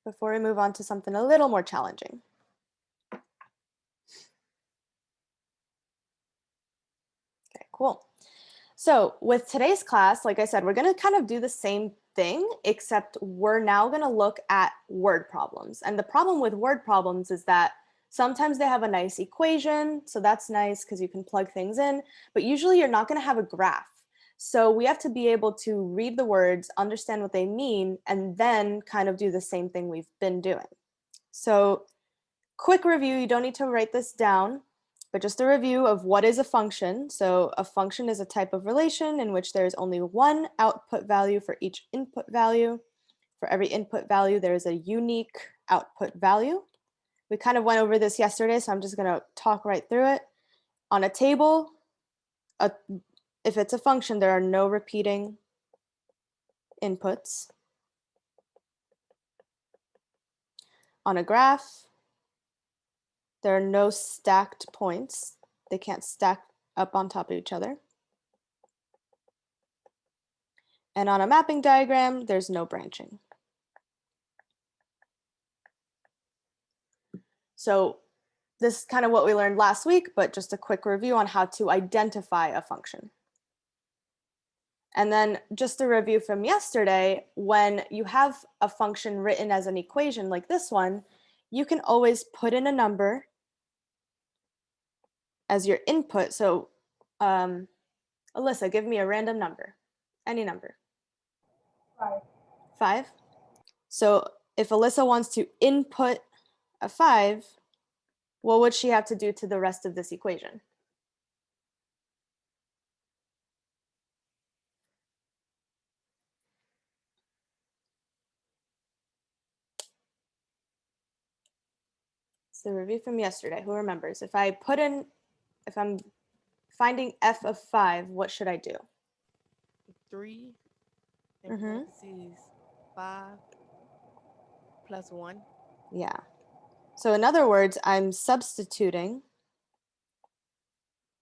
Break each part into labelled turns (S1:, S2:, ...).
S1: before we move on to something a little more challenging. Okay, cool. So with today's class, like I said, we're going to kind of do the same thing, except we're now going to look at word problems. And the problem with word problems is that sometimes they have a nice equation, so that's nice because you can plug things in, but usually you're not going to have a graph. So we have to be able to read the words, understand what they mean, and then kind of do the same thing we've been doing. So quick review, you don't need to write this down, but just a review of what is a function. So a function is a type of relation in which there is only one output value for each input value. For every input value, there is a unique output value. We kind of went over this yesterday, so I'm just going to talk right through it. On a table, if it's a function, there are no repeating inputs. On a graph, there are no stacked points. They can't stack up on top of each other. And on a mapping diagram, there's no branching. So this is kind of what we learned last week, but just a quick review on how to identify a function. And then just a review from yesterday, when you have a function written as an equation like this one, you can always put in a number as your input. So Alyssa, give me a random number, any number.
S2: 5.
S1: 5. So if Alyssa wants to input a 5, what would she have to do to the rest of this equation? It's the review from yesterday. Who remembers? If I'm finding f of 5, what should I do?
S3: 3 in parentheses 5 plus 1.
S1: Yeah. So in other words, I'm substituting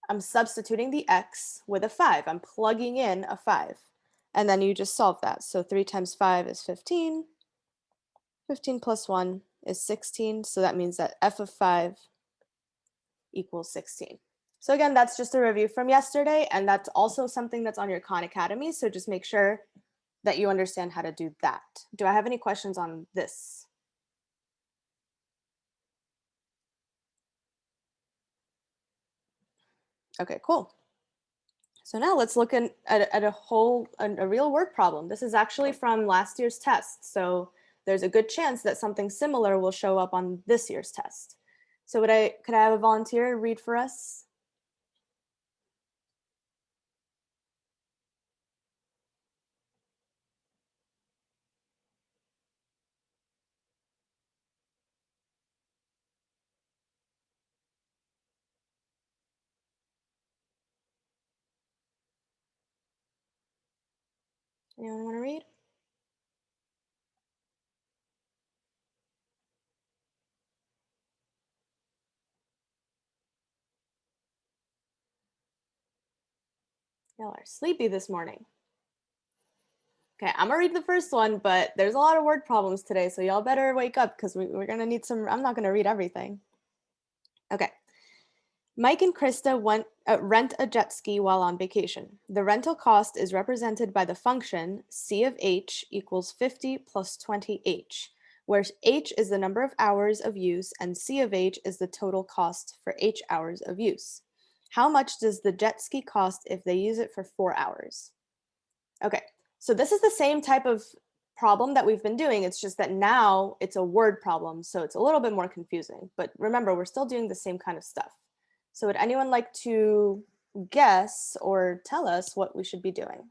S1: the x with a 5. I'm plugging in a 5. And then you just solve that. So 3 times 5 is 15. 15 plus 1 is 16. So that means that f of 5 equals 16. So again, that's just a review from yesterday. And that's also something that's on your Khan Academy. So just make sure that you understand how to do that. Do I have any questions on this? Okay, cool. So now let's look at a real word problem. This is actually from last year's test. So there's a good chance that something similar will show up on this year's test. So could I have a volunteer read for us? Anyone want to read? Y'all are sleepy this morning. Okay, I'm gonna read the first one, but there's a lot of word problems today, so y'all better wake up because we're gonna need some. I'm not gonna read everything. Okay. Mike and Krista rent a jet ski while on vacation. The rental cost is represented by the function C of h equals 50 plus 20h, where h is the number of hours of use and C of h is the total cost for h hours of use. How much does the jet ski cost if they use it for 4 hours? Okay, so this is the same type of problem that we've been doing. It's just that now it's a word problem, so it's a little bit more confusing. But remember, we're still doing the same kind of stuff. So would anyone like to guess or tell us what we should be doing?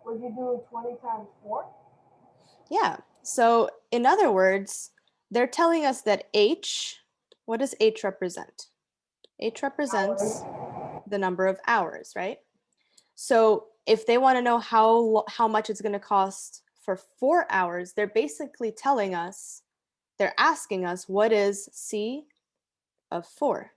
S2: Would you do 20 times 4?
S1: Yeah, so in other words, they're telling us that h, what does h represent? H represents the number of hours, right? So if they want to know how much it's going to cost for 4 hours, they're basically telling us, they're asking us, what is C of 4.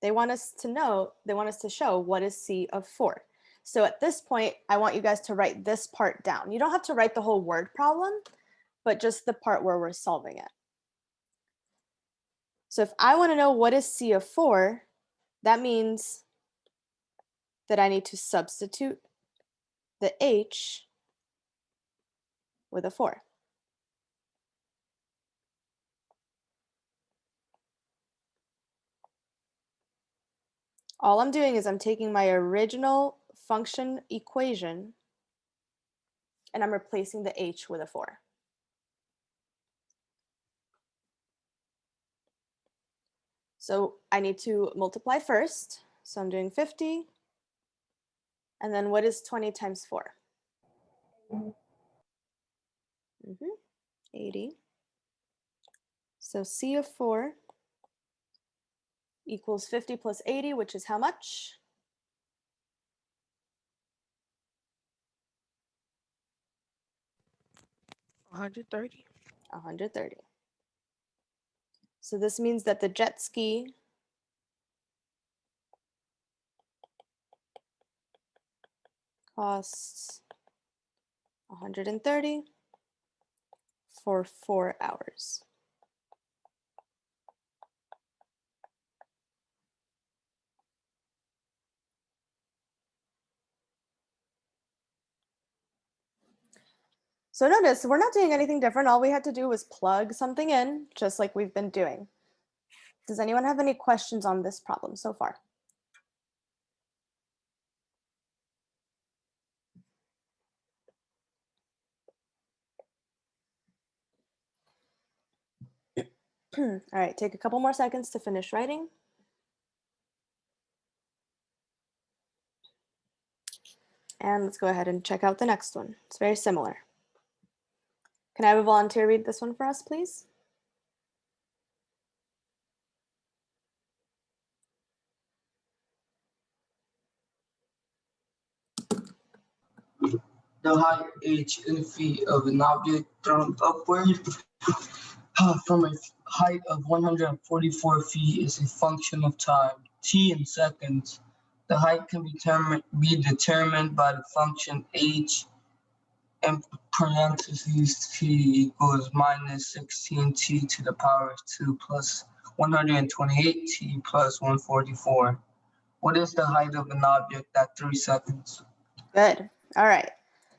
S1: They want us to show what is C of 4. So at this point, I want you guys to write this part down. You don't have to write the whole word problem, but just the part where we're solving it. So if I want to know what is C of 4, that means that I need to substitute the H with a 4. All I'm doing is I'm taking my original function equation and I'm replacing the H with a 4. So I need to multiply first. So I'm doing 50. And then what is 20 times 4? 80. So C of 4 equals 50 plus 80, which is how much?
S3: 130.
S1: 130. So this means that the jet ski costs 130 for 4 hours. So notice we're not doing anything different. All we had to do was plug something in, just like we've been doing. Does anyone have any questions on this problem so far? All right, take a couple more seconds to finish writing. And let's go ahead and check out the next one. It's very similar. Can I have a volunteer read this one for us, please?
S4: The height, h, and feet of an object thrown upward from a height of 144 feet is a function of time, t in seconds. The height can be determined by the function h in parentheses t equals minus 16t to the power of 2 plus 128t plus 144. What is the height of an object at 3 seconds?
S1: Good. All right.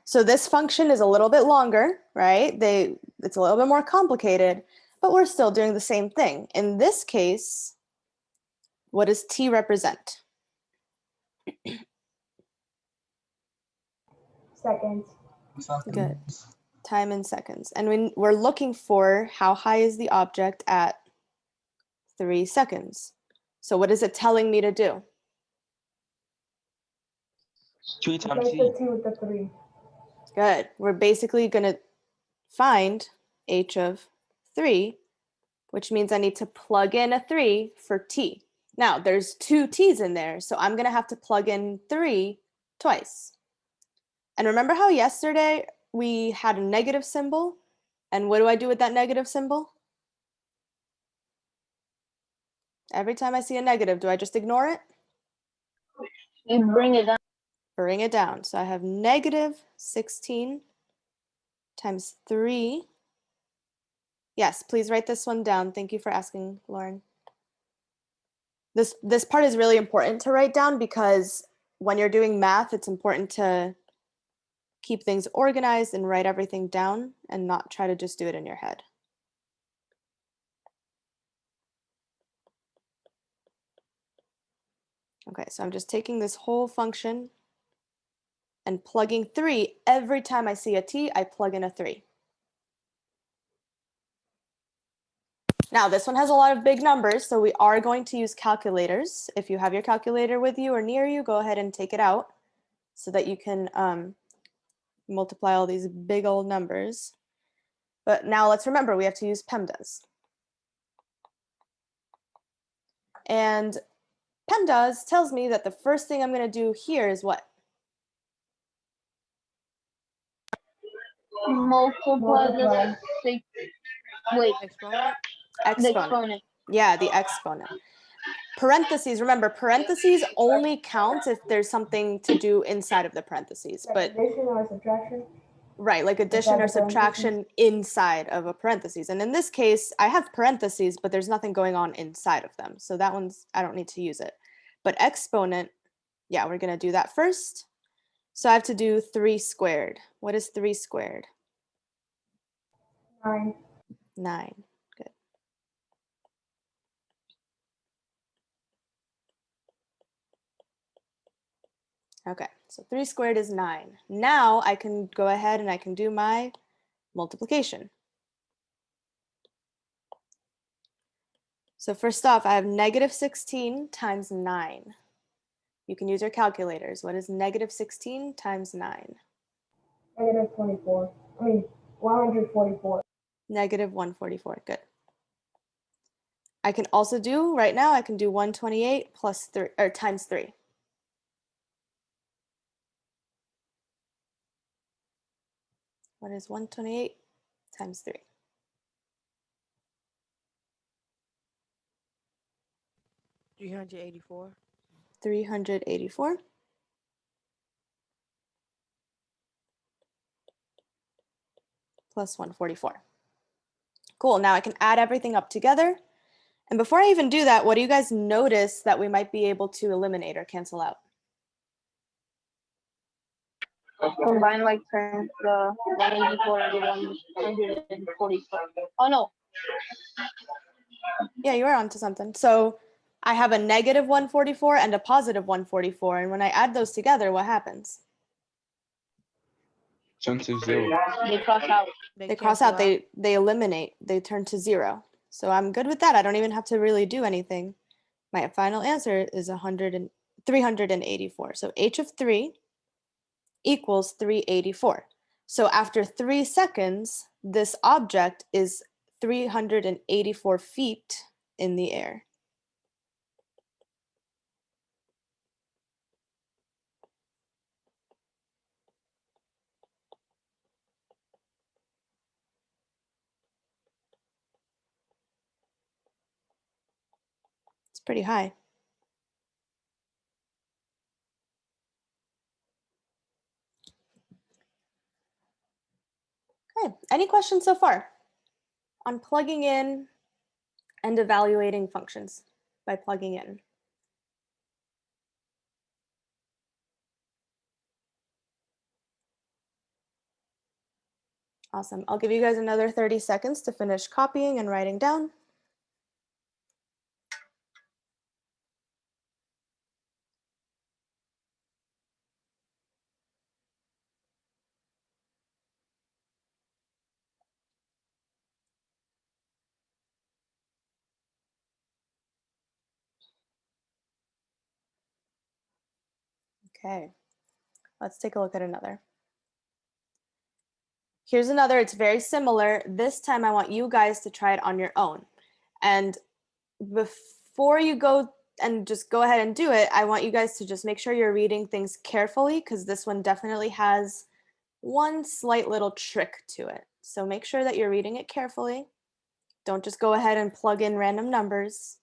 S1: So this function is a little bit longer, right? It's a little bit more complicated, but we're still doing the same thing. In this case, what does t represent?
S2: Seconds.
S1: Good. Time in seconds. And we're looking for how high is the object at 3 seconds. So what is it telling me to do?
S4: 3 times
S2: Replace
S4: t.
S2: the 2 with the 3.
S1: Good. We're basically going to find h of 3, which means I need to plug in a 3 for t. Now, there's 2 t's in there, so I'm going to have to plug in 3 twice. And remember how yesterday we had a negative symbol? And what do I do with that negative symbol? Every time I see a negative, do I just ignore it?
S2: You bring it down.
S1: Bring it down. So I have negative 16 times 3. Yes, please write this one down. Thank you for asking, Lauren. This part is really important to write down because when you're doing math, it's important to keep things organized and write everything down and not try to just do it in your head. Okay, so I'm just taking this whole function and plugging 3. Every time I see a t, I plug in a 3. Now, this one has a lot of big numbers, so we are going to use calculators. If you have your calculator with you or near you, go ahead and take it out so that you can multiply all these big old numbers. But now let's remember, we have to use PEMDAS. And PEMDAS tells me that the first thing I'm going to do here is what?
S2: Multiply the 6. Wait,
S3: Exponent.
S2: the
S1: Exponent.
S2: exponent.
S1: Yeah, the exponent. Parentheses, remember, parentheses only count if there's something to do inside of the parentheses.
S2: Like
S1: But
S2: addition or subtraction?
S1: right, like addition
S2: Inside
S1: or
S2: the parentheses?
S1: subtraction inside of a parentheses. And in this case, I have parentheses, but there's nothing going on inside of them. So that one's, I don't need to use it. But exponent, yeah, we're going to do that first. So I have to do 3 squared. What is 3 squared?
S2: 9.
S1: 9. Good. Okay, so 3 squared is 9. Now I can go ahead and I can do my multiplication. So first off, I have negative 16 times 9. You can use your calculators. What is negative 16 times 9?
S2: Negative 24. I mean, 144.
S1: Negative 144. Good. I can also do, right now, I can do 128 plus 3, or times 3. What is 128 times 3?
S3: 384.
S1: 384. Plus 144. Cool, now I can add everything up together. And before I even do that, what do you guys notice that we might be able to eliminate or cancel out?
S5: Combine like terms, the 184 and the 144. Oh no,
S1: Yeah, you are onto something. So I have a negative 144 and a positive 144. And when I add those together, what happens?
S6: Turn to 0.
S5: they cross out.
S1: They cross out, they eliminate, they turn to 0. So I'm good with that. I don't even have to really do anything. My final answer is 384. So h of 3 equals 384. So after 3 seconds, this object is 384 feet in the air. It's pretty high. Okay, any questions so far on plugging in and evaluating functions by plugging in? Awesome. I'll give you guys another 30 seconds to finish copying and writing down. Okay, let's take a look at another. Here's another, it's very similar. This time I want you guys to try it on your own. And before you go and just go ahead and do it, I want you guys to just make sure you're reading things carefully because this one definitely has one slight little trick to it. So make sure that you're reading it carefully. Don't just go ahead and plug in random numbers.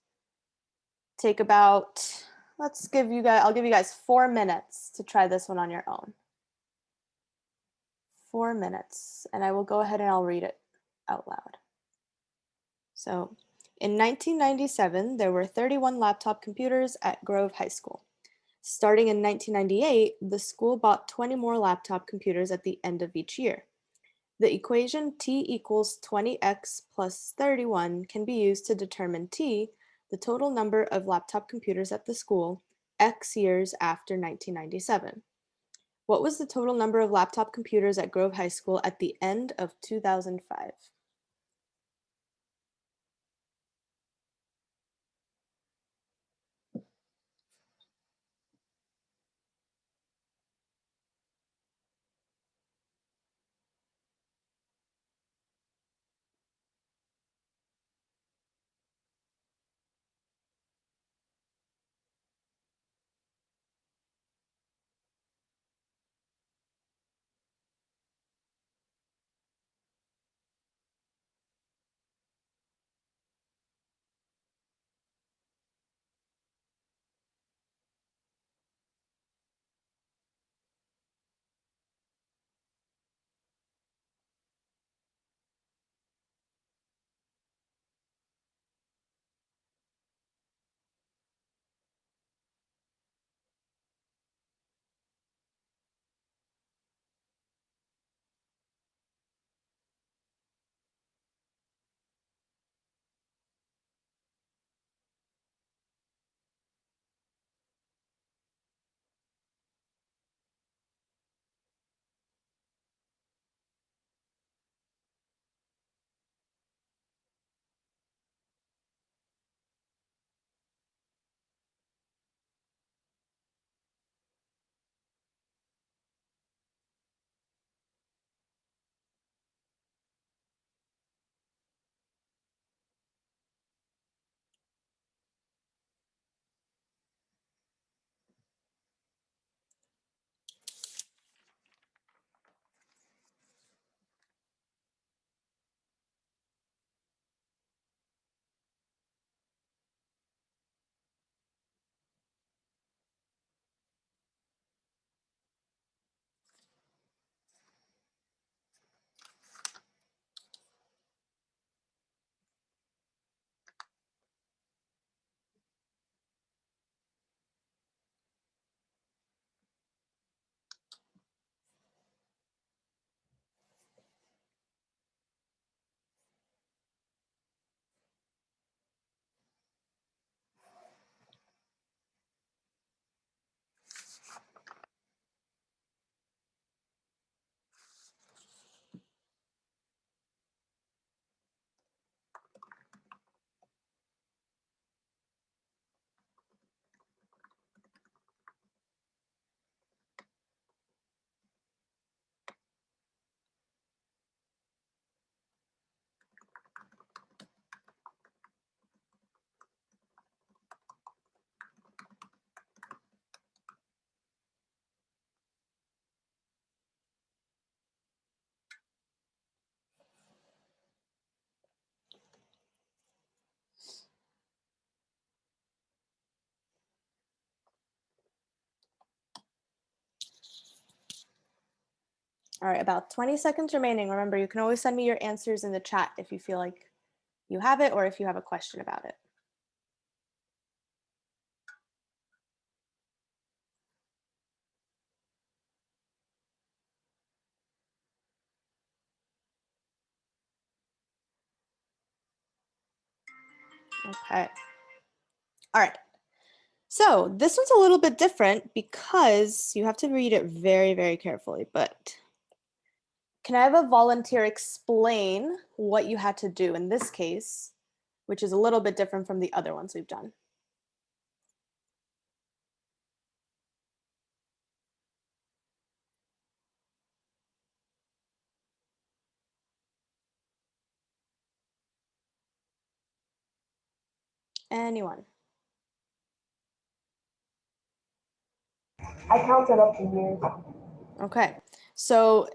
S1: Take about, I'll give you guys 4 minutes to try this one on your own. 4 minutes, and I will go ahead and I'll read it out loud. So, in 1997, there were 31 laptop computers at Grove High School. Starting in 1998, the school bought 20 more laptop computers at the end of each year. The equation t equals 20x plus 31 can be used to determine t, the total number of laptop computers at the school, x years after 1997. What was the total number of laptop computers at Grove High School at the end of 2005? All right, about 20 seconds remaining. Remember, you can always send me your answers in the chat if you feel like you have it or if you have a question about it. Okay. All right. So this one's a little bit different because you have to read it very, very carefully, but can I have a volunteer explain what you had to do in this case, which is a little bit different from the other ones we've done? Anyone?
S2: I counted up the years.
S1: Okay. So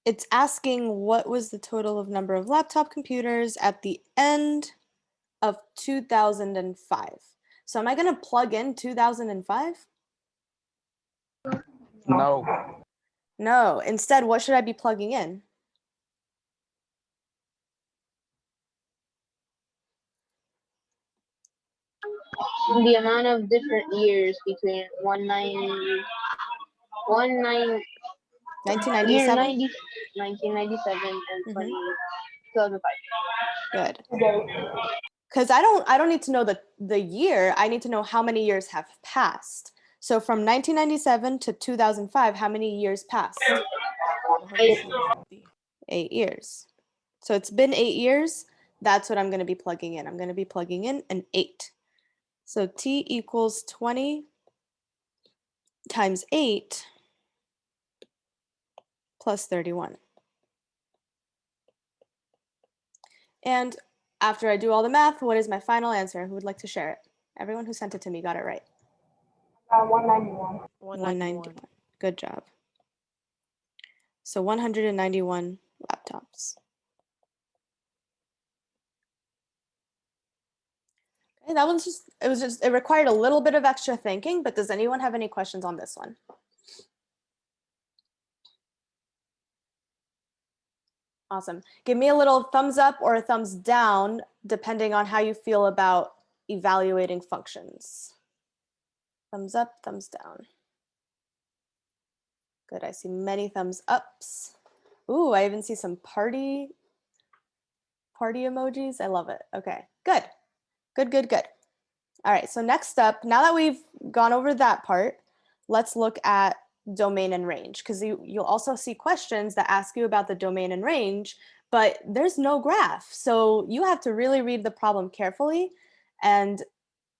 S1: it's asking what was the total of number of laptop computers at the end of 2005. So am I going to plug in 2005?
S4: No.
S1: No. Instead, what should I be plugging in?
S5: The amount of different years between
S1: 1997?
S5: 1997 and
S1: Mhm.
S5: 2005.
S1: Good.
S2: Okay.
S1: Because I don't need to know the year. I need to know how many years have passed. So from 1997 to 2005, how many years passed?
S3: 150.
S1: 8 years. So it's been 8 years. That's what I'm going to be plugging in. I'm going to be plugging in an 8. So T equals 20 times 8 plus 31. And after I do all the math, what is my final answer? Who would like to share it? Everyone who sent it to me got it right.
S2: 191.
S1: 191. Good job. So 191 laptops. Okay, that one's it required a little bit of extra thinking, but does anyone have any questions on this one? Awesome. Give me a little thumbs up or a thumbs down, depending on how you feel about evaluating functions. Thumbs up, thumbs down. Good, I see many thumbs ups. Ooh, I even see some party emojis. I love it. Okay, good. Good. All right, so next up, now that we've gone over that part, let's look at domain and range, because you'll also see questions that ask you about the domain and range, but there's no graph. So you have to really read the problem carefully. And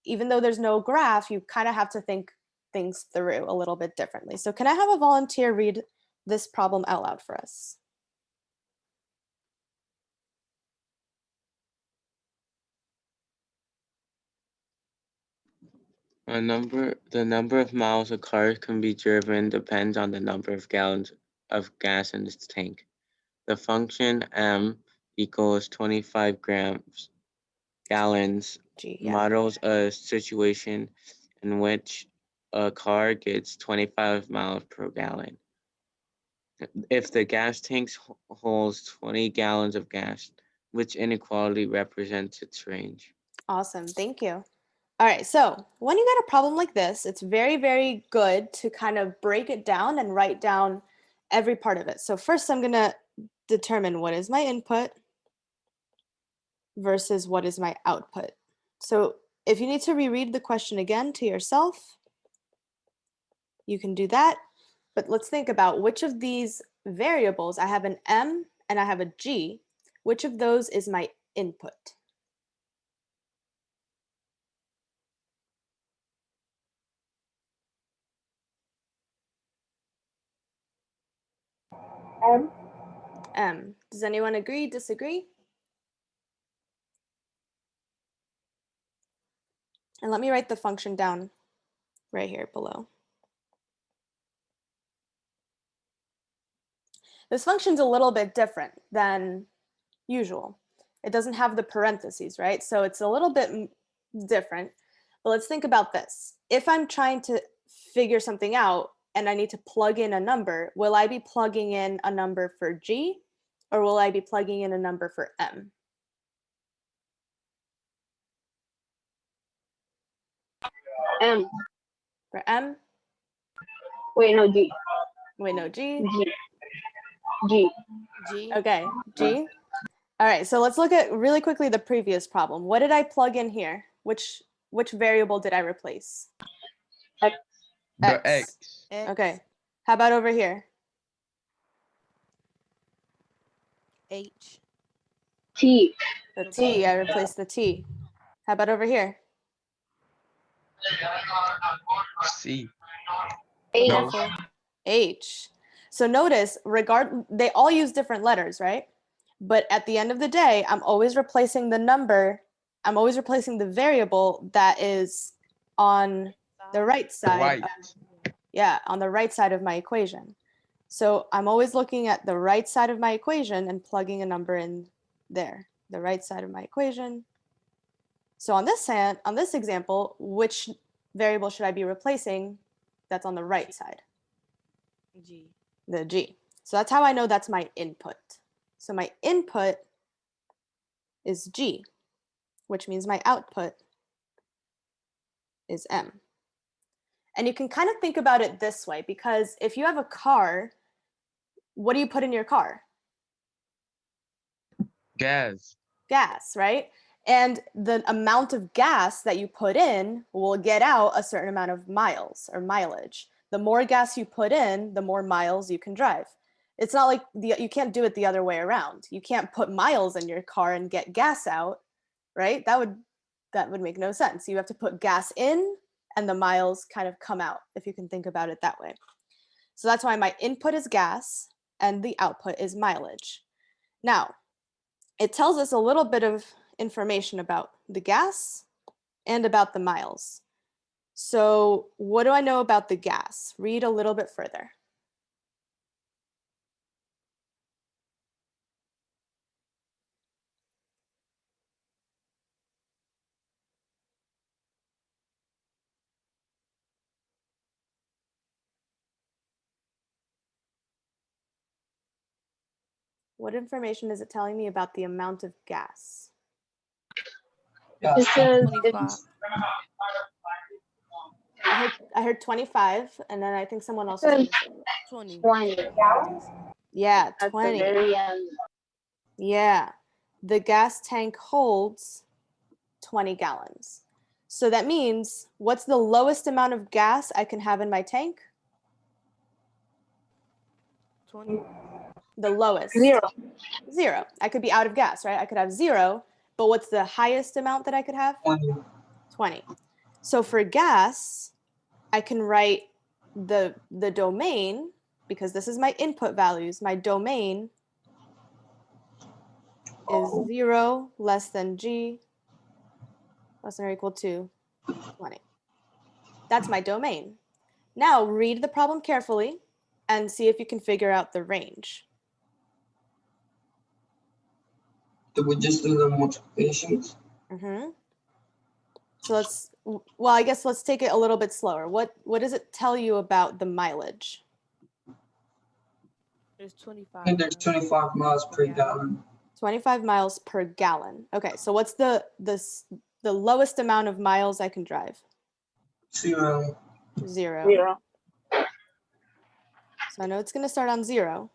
S1: even though there's no graph, you kind of have to think things through a little bit differently. So can I have a volunteer read this problem out loud for us?
S6: The number of miles a car can be driven depends on the number of gallons of gas in its tank. The function m equals 25 gallons
S1: G, yeah.
S6: models a situation in which a car gets 25 miles per gallon. If the gas tank holds 20 gallons of gas, which inequality represents its range?
S1: Awesome, thank you. All right, so when you get a problem like this, it's very, very good to kind of break it down and write down every part of it. So first I'm gonna determine what is my input versus what is my output. So if you need to reread the question again to yourself, you can do that. But let's think about which of these variables, I have an M and I have a G, which of those is my input?
S2: M.
S1: M. Does anyone agree, disagree? And let me write the function down right here below. This function's a little bit different than usual. It doesn't have the parentheses, right? So it's a little bit different. But let's think about this. If I'm trying to figure something out, and I need to plug in a number, will I be plugging in a number for G or will I be plugging in a number for M?
S5: M.
S1: For M?
S5: Wait, no, G.
S1: Wait, no, G?
S5: G. G.
S3: G.
S1: Okay, G. All right, so let's look at really quickly the previous problem. What did I plug in here? Which variable did I replace?
S5: X.
S6: The X.
S3: X.
S1: Okay, how about over here?
S3: H.
S5: T.
S1: The T, I replaced the T. How about over here?
S6: C.
S5: H.
S6: No.
S1: Careful. H. So notice, they all use different letters, right? But at the end of the day, I'm always replacing the number. I'm always replacing the variable that is on the right side.
S6: Right.
S1: Yeah, on the right side of my equation. So I'm always looking at the right side of my equation and plugging a number in there, the right side of my equation. So on this example, which variable should I be replacing that's on the right side?
S3: G.
S1: The G. So that's how I know that's my input. So my input is G, which means my output is M. And you can kind of think about it this way, because if you have a car, what do you put in your car?
S6: Gas.
S1: Gas, right? And the amount of gas that you put in will get out a certain amount of miles or mileage. The more gas you put in, the more miles you can drive. It's not like you can't do it the other way around. You can't put miles in your car and get gas out, right? That would make no sense. You have to put gas in and the miles kind of come out, if you can think about it that way. So that's why my input is gas and the output is mileage. Now, it tells us a little bit of information about the gas and about the miles. So what do I know about the gas? Read a little bit further. What information is it telling me about the amount of gas?
S4: Yeah,
S5: It says
S3: 25.
S5: it's
S1: I heard 25, and then I think someone else was
S5: Good.
S1: going to say
S3: 20.
S5: 20
S1: yeah,
S5: at the
S1: 20.
S5: very end.
S1: Yeah, the gas tank holds 20 gallons. So that means, what's the lowest amount of gas I can have in my tank?
S3: 20.
S1: The lowest.
S5: 0.
S1: 0. I could be out of gas, right? I could have 0, but what's the highest amount that I could have?
S4: 20.
S1: 20. So for gas, I can write the domain, because this is my input values. My domain is 0 less than G less than or equal to 20. That's my domain. Now read the problem carefully and see if you can figure out the range.
S4: Did we just do the multiplications?
S1: So I guess let's take it a little bit slower. What does it tell you about the mileage?
S3: There's 25.
S4: I think there's 25 miles per gallon.
S1: 25 miles per gallon. Okay, so what's the lowest amount of miles I can drive?
S4: 0.
S1: 0.
S5: 0.
S1: So I know it's going to start on 0.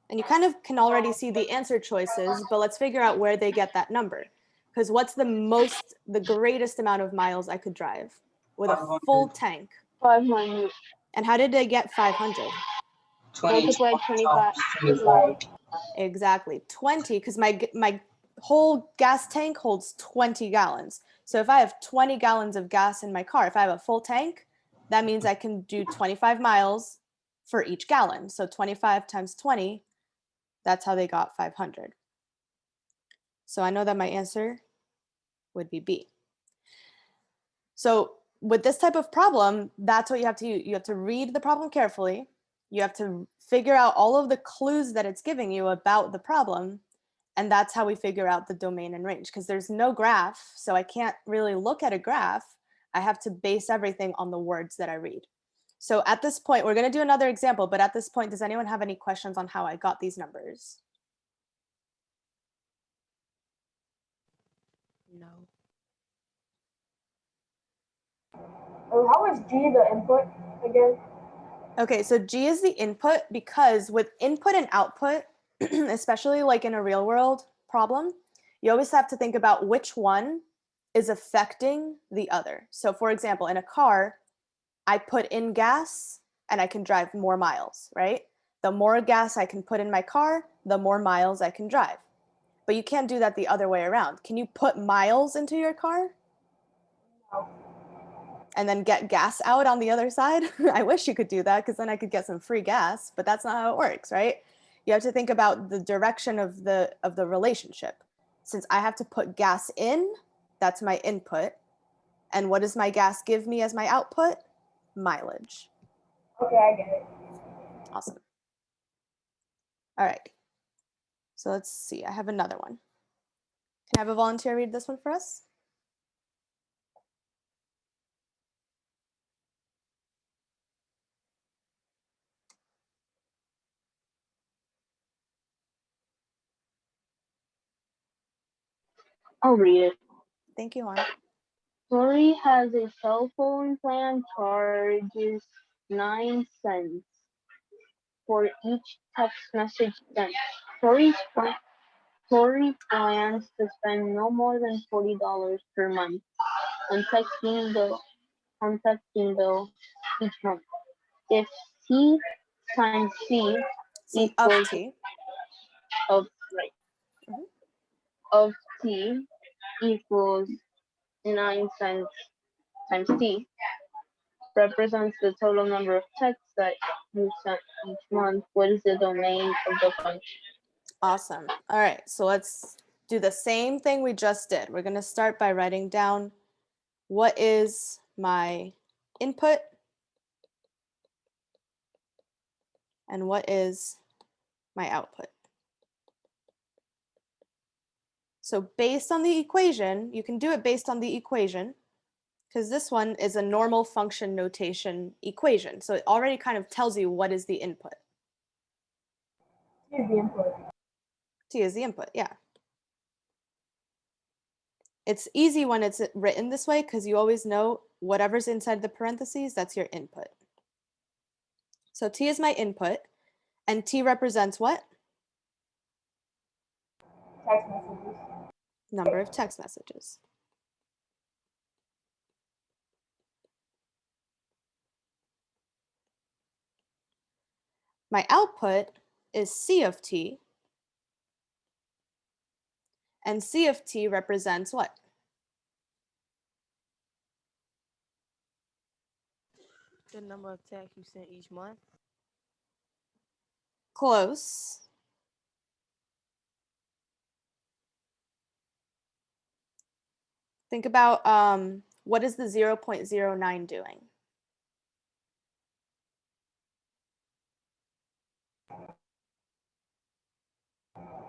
S1: And you kind of can already see the answer choices, but let's figure out where they get that number. Because what's the greatest amount of miles I could drive with a
S4: 500.
S1: full tank?
S5: 500.
S1: And how did they get 500?
S4: 20
S5: Multiply 25.
S4: times 25.
S1: Exactly, 20, because my whole gas tank holds 20 gallons. So if I have 20 gallons of gas in my car, if I have a full tank, that means I can do 25 miles for each gallon. So 25 times 20, that's how they got 500. So I know that my answer would be B. So with this type of problem, that's what you have to do. You have to read the problem carefully. You have to figure out all of the clues that it's giving you about the problem. And that's how we figure out the domain and range, because there's no graph. So I can't really look at a graph. I have to base everything on the words that I read. So at this point, we're going to do another example, but at this point, does anyone have any questions on how I got these numbers?
S3: No.
S2: How is G the input again?
S1: Okay, so G is the input because with input and output, especially like in a real world problem, you always have to think about which one is affecting the other. So for example, in a car, I put in gas and I can drive more miles, right? The more gas I can put in my car, the more miles I can drive. But you can't do that the other way around. Can you put miles into your car?
S2: No.
S1: And then get gas out on the other side? I wish you could do that because then I could get some free gas, but that's not how it works, right? You have to think about the direction of the relationship. Since I have to put gas in, that's my input. And what does my gas give me as my output? Mileage.
S2: Okay, I get it.
S1: Awesome. All right. So let's see. I have another one. Can I have a volunteer read this one for us?
S5: I'll read it.
S1: Thank you, Juan.
S5: Tori has a cell phone plan, charges 9 cents for each text message sent. Tori plans to spend no more than $40 per month on texting bill each month. If C times C
S1: C of
S5: equals
S1: T.
S5: of right
S1: Mhm.
S5: of T equals 9 cents times T represents the total number of texts that you sent each month. What is the domain of the function?
S1: Awesome. All right, so let's do the same thing we just did. We're going to start by writing down what is my input and what is my output. So based on the equation, you can do it based on the equation because this one is a normal function notation equation. So it already kind of tells you what is the input.
S2: Here's the input.
S1: T is the input, yeah. It's easy when it's written this way because you always know whatever's inside the parentheses, that's your input. So T is my input, and T represents what?
S2: Text messages.
S1: Number of text messages. My output is C of T, and C of T represents what?
S3: The number of texts you sent each month.
S1: Close. Think about what is the 0.09 doing?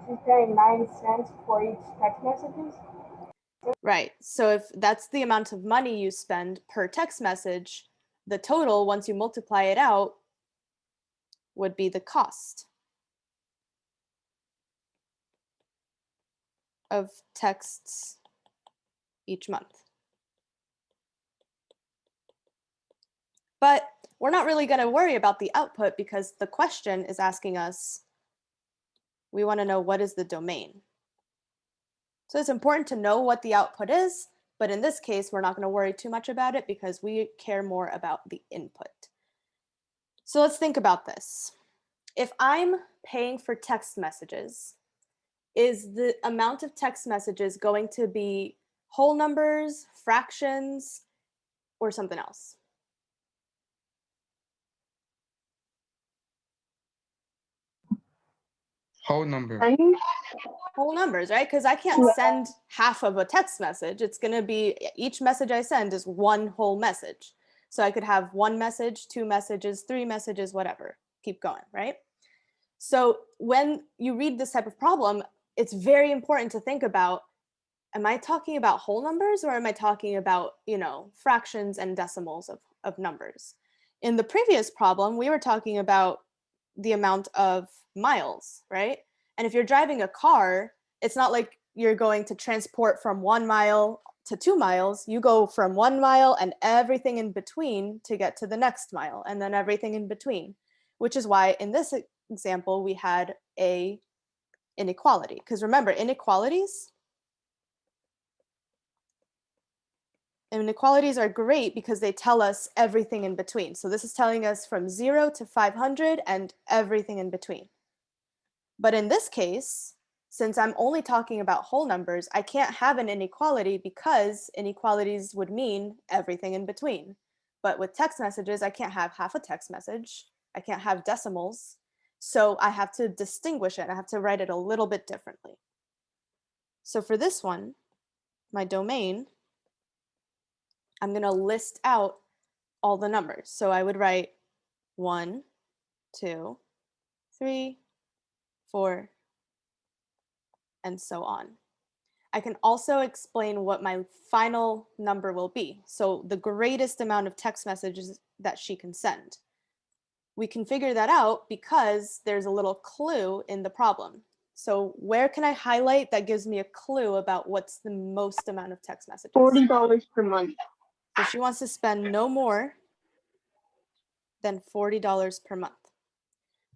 S2: She's paying 9 cents for each text messages.
S1: Right. So if that's the amount of money you spend per text message, the total, once you multiply it out, would be the cost of texts each month. But we're not really going to worry about the output because the question is asking us, we want to know what is the domain. So it's important to know what the output is, but in this case, we're not going to worry too much about it because we care more about the input. So let's think about this. If I'm paying for text messages, is the amount of text messages going to be whole numbers, fractions, or something else?
S4: Whole number.
S1: Whole numbers, right? Because I can't send half of a text message. It's going to be each message I send is one whole message. So I could have one message, two messages, three messages, whatever. Keep going, right? So when you read this type of problem, it's very important to think about am I talking about whole numbers or am I talking about, fractions and decimals of numbers? In the previous problem, we were talking about the amount of miles, right? And if you're driving a car, it's not like you're going to transport from 1 mile to 2 miles. You go from 1 mile and everything in between to get to the next mile, and then everything in between, which is why in this example, we had a inequality. Because remember, inequalities are great because they tell us everything in between. So this is telling us from 0 to 500 and everything in between. But in this case, since I'm only talking about whole numbers, I can't have an inequality because inequalities would mean everything in between. But with text messages, I can't have half a text message. I can't have decimals. So I have to distinguish it. I have to write it a little bit differently. So for this one, my domain, I'm going to list out all the numbers. So I would write 1, 2, 3, 4, and so on. I can also explain what my final number will be. So the greatest amount of text messages that she can send. We can figure that out because there's a little clue in the problem. So where can I highlight that gives me a clue about what's the most amount of text messages?
S5: $40 per month.
S1: So she wants to spend no more than $40 per month,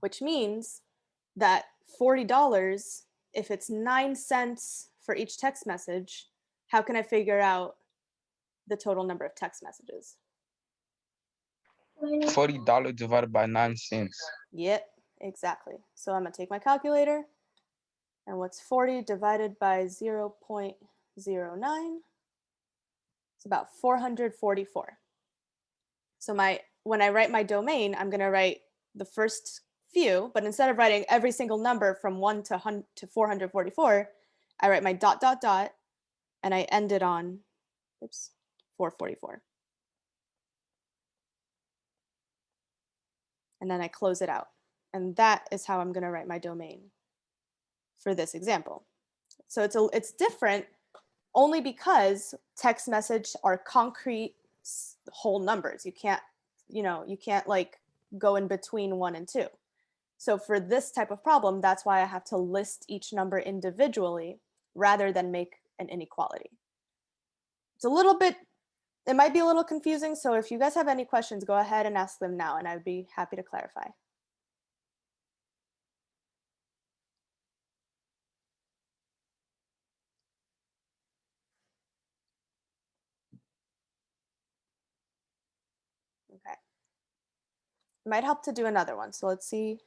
S1: which means that $40, if it's 9 cents for each text message, how can I figure out the total number of text messages?
S7: $40 divided by 9 cents.
S1: Yep, exactly. So I'm gonna take my calculator, and what's 40 divided by 0.09? It's about 444. So when I write my domain, I'm gonna write the first few, but instead of writing every single number from 1 to 444, I write my dot, dot, dot, and I end it on, 444. And then I close it out. And that is how I'm gonna write my domain for this example. So it's different only because text message are concrete whole numbers. You can't like go in between 1 and 2. So for this type of problem, that's why I have to list each number individually rather than make an inequality. It might be a little confusing, so if you guys have any questions, go ahead and ask them now, and I'd be happy to clarify. Okay. It might help to do another one, so let's see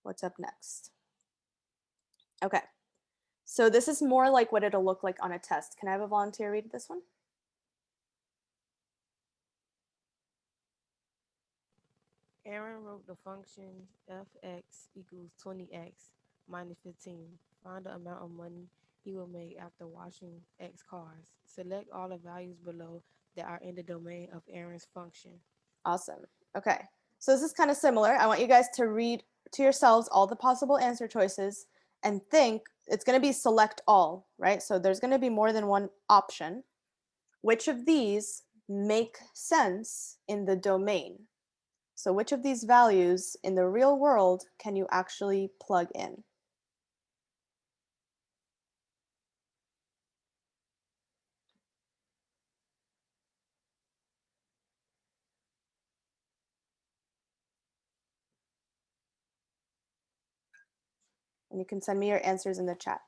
S1: what's up next. Okay. So this is more like what it'll look like on a test. Can I have a volunteer read this one?
S3: Aaron wrote the function f(x) equals 20x minus 15. Find the amount of money he will make after washing x cars. Select all the values below that are in the domain of Aaron's function.
S1: Awesome. Okay. So this is kind of similar. I want you guys to read to yourselves all the possible answer choices and think it's going to be select all, right? So there's going to be more than one option. Which of these make sense in the domain? So which of these values in the real world can you actually plug in? And you can send me your answers in the chat.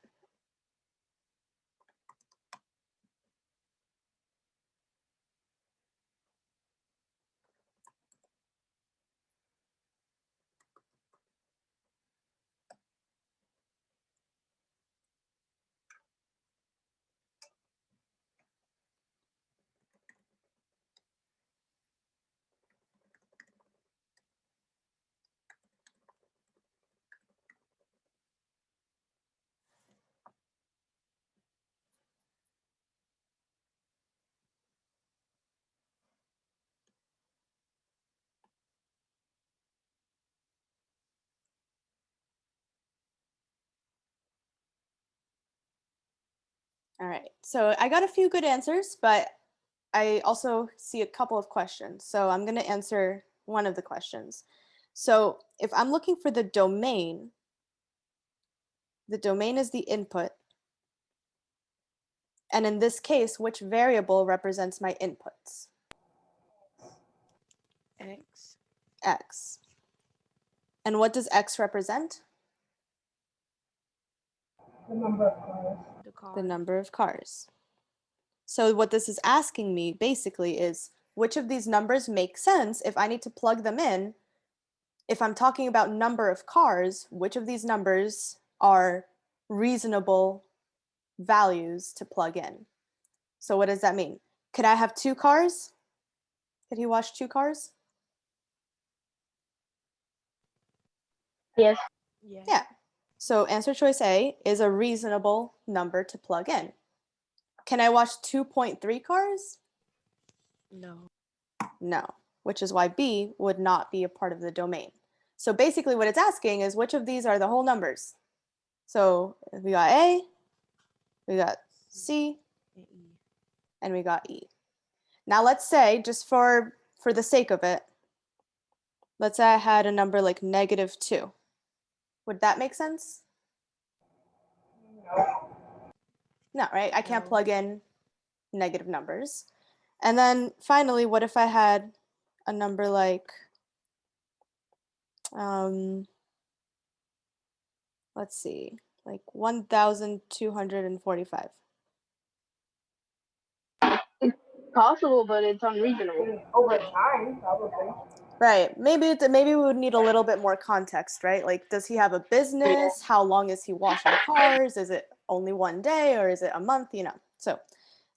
S1: All right. So I got a few good answers, but I also see a couple of questions. So I'm going to answer one of the questions. So if I'm looking for the domain is the input. And in this case, which variable represents my inputs?
S3: X.
S1: X. And what does X represent?
S2: The number of cars.
S3: The car.
S1: The number of cars. So what this is asking me basically is which of these numbers make sense if I need to plug them in. If I'm talking about number of cars, which of these numbers are reasonable values to plug in? So what does that mean? Could I have 2 cars? Could he wash 2 cars?
S5: Yes.
S3: Yeah.
S1: Yeah. So answer choice A is a reasonable number to plug in. Can I wash 2.3 cars?
S3: No.
S1: No, which is why B would not be a part of the domain. So basically what it's asking is which of these are the whole numbers? So we got A, we got C,
S3: And E.
S1: and we got E. Now let's say, just for the sake of it, let's say I had a number like -2. Would that make sense? No, right? I can't
S3: No.
S1: plug in negative numbers. And then finally, what if I had a number like, let's see, like 1,245.
S5: Possible, but it's unreasonable.
S2: Over time, probably.
S1: Right. Maybe we would need a little bit more context, right? Like, does he have a business? How long is he washing cars? Is it only one day or is it a month? You know. So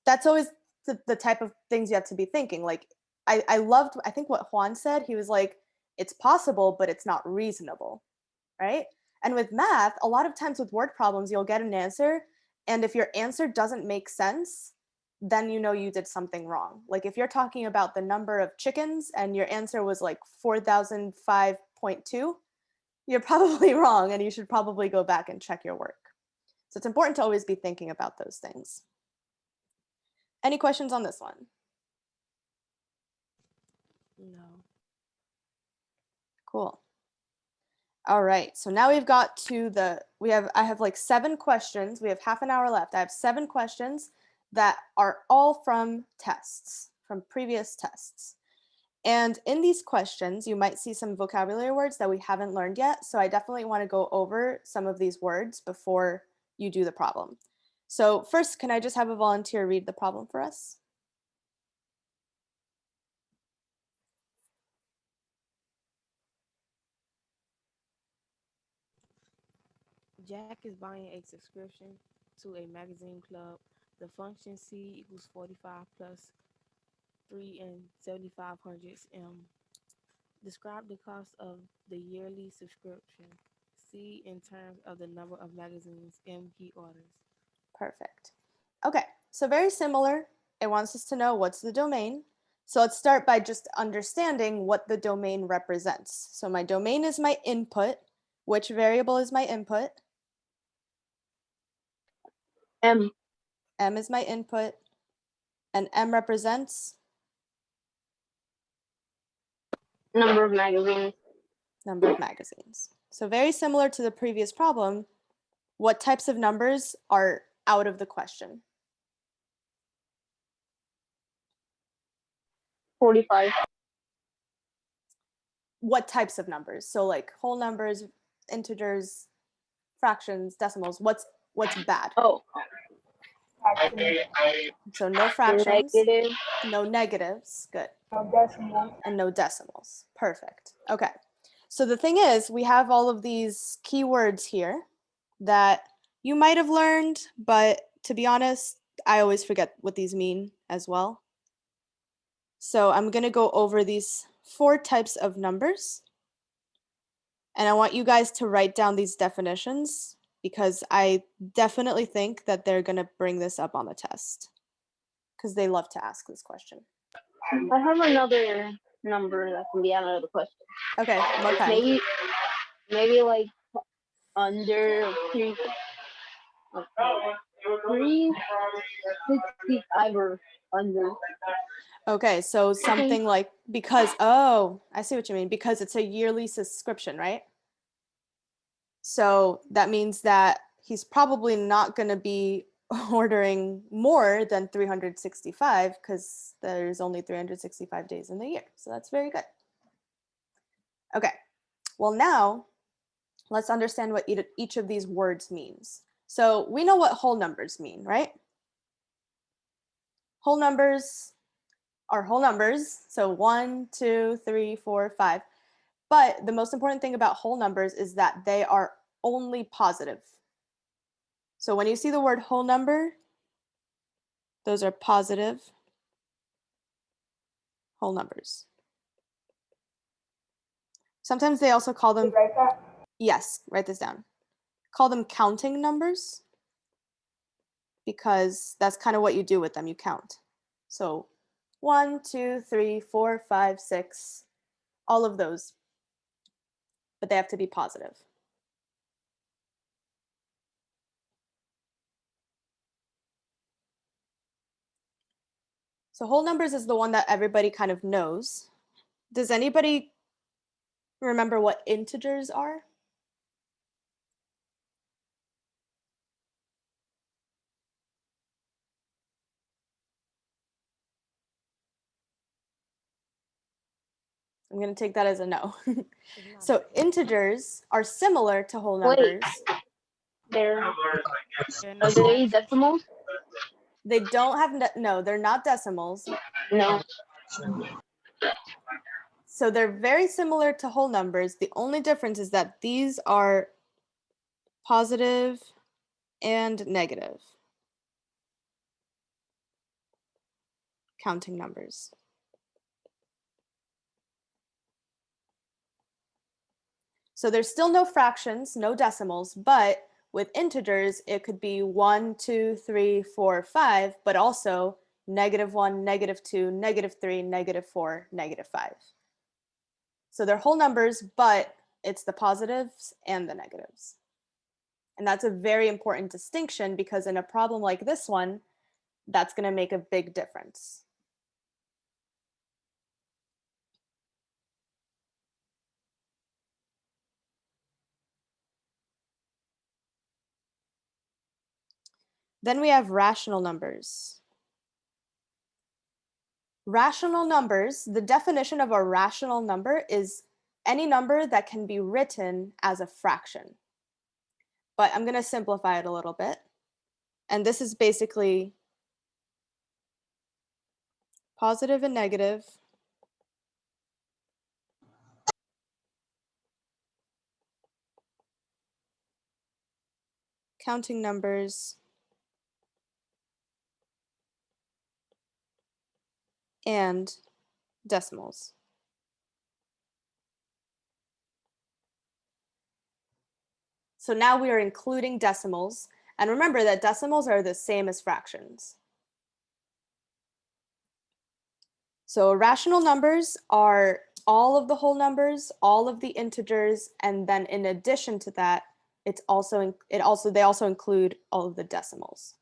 S1: that's always the type of things you have to be thinking. Like, I loved, I think what Juan said. He was like, it's possible, but it's not reasonable, right? And with math, a lot of times with word problems, you'll get an answer, and if your answer doesn't make sense, then you know you did something wrong. Like if you're talking about the number of chickens and your answer was like 4005.2, you're probably wrong and you should probably go back and check your work. So it's important to always be thinking about those things. Any questions on this one?
S3: No.
S1: Cool. All right, so now we've got to I have like 7 questions. We have half an hour left. I have 7 questions that are all from tests, from previous tests. And in these questions, you might see some vocabulary words that we haven't learned yet. So I definitely want to go over some of these words before you do the problem. So first, can I just have a volunteer read the problem for us?
S3: Jack is buying a subscription to a magazine club. The function C equals 45 plus 3 and 7500ths M. Describe the cost of the yearly subscription. C in terms of the number of magazines M he orders.
S1: Perfect. Okay, so very similar. It wants us to know what's the domain. So let's start by just understanding what the domain represents. So my domain is my input. Which variable is my input?
S5: M.
S1: M is my input. And M represents
S5: Number of magazines.
S1: number of magazines. So very similar to the previous problem, what types of numbers are out of the question?
S5: 45.
S1: What types of numbers? So like whole numbers, integers, fractions, decimals. What's bad?
S5: Oh,
S2: Fractions.
S1: So no fractions,
S5: negative.
S1: no negatives, good,
S2: No decimals.
S1: and no decimals. Perfect. Okay. So the thing is, we have all of these keywords here that you might have learned, but to be honest, I always forget what these mean as well. So I'm going to go over these 4 types of numbers. And I want you guys to write down these definitions because I definitely think that they're going to bring this up on the test because they love to ask this question.
S5: I have another number that can be out of the question.
S1: Okay, what kind?
S5: Maybe like under 3. Okay. 365 or under.
S1: Okay, so something like because, oh, I see what you mean, because it's a yearly subscription, right? So that means that he's probably not going to be ordering more than 365 because there's only 365 days in the year. So that's very good. Okay, well now let's understand what each of these words means. So we know what whole numbers mean, right? Whole numbers are whole numbers. So 1, 2, 3, 4, 5. But the most important thing about whole numbers is that they are only positive. So when you see the word whole number, those are positive whole numbers. Sometimes they also call them,
S2: Write that.
S1: yes, write this down. Call them counting numbers because that's kind of what you do with them, you count. So 1, 2, 3, 4, 5, 6, all of those, but they have to be positive. So whole numbers is the one that everybody kind of knows. Does anybody remember what integers are? I'm going to take that as a no. So integers are similar to whole
S5: Wait.
S1: numbers.
S5: They're,
S3: They're
S5: are
S3: not
S5: they decimals?
S1: They don't have, no, they're not decimals.
S5: No.
S1: So they're very similar to whole numbers. The only difference is that these are positive and negative counting numbers. So there's still no fractions, no decimals, but with integers, it could be 1, 2, 3, 4, 5, but also -1, -2, -3, -4, -5. So they're whole numbers, but it's the positives and the negatives. And that's a very important distinction because in a problem like this one, that's going to make a big difference. Then we have rational numbers. Rational numbers, the definition of a rational number is any number that can be written as a fraction. But I'm going to simplify it a little bit. And this is basically positive and negative, counting numbers, and decimals. So now we are including decimals. And remember that decimals are the same as fractions. So rational numbers are all of the whole numbers, all of the integers, and then in addition to that, they also include all of the decimals.